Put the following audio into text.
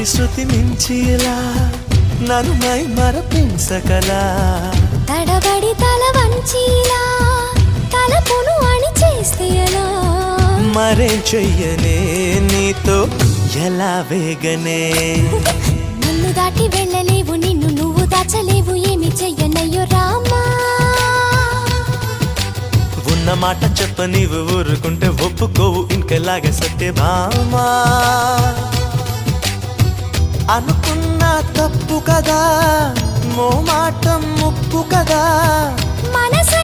మధురి శృతి మించిలా నన్ను మై మరపించకలా తడబడి తల వంచిలా తలపును అని చేస్తే ఎలా మరేం చెయ్యనే నీతో ఎలా వేగనే నన్ను దాటి వెళ్ళలేవు నిన్ను నువ్వు దాచలేవు ఏమి చెయ్యనయ్యో రామా ఉన్న మాట చెప్ప నీవు ఊరుకుంటే ఒప్పుకోవు ఇంకెలాగే సత్యభామా అనుకున్నా తప్పు కదా మో మాట ముప్పు కదా మనసు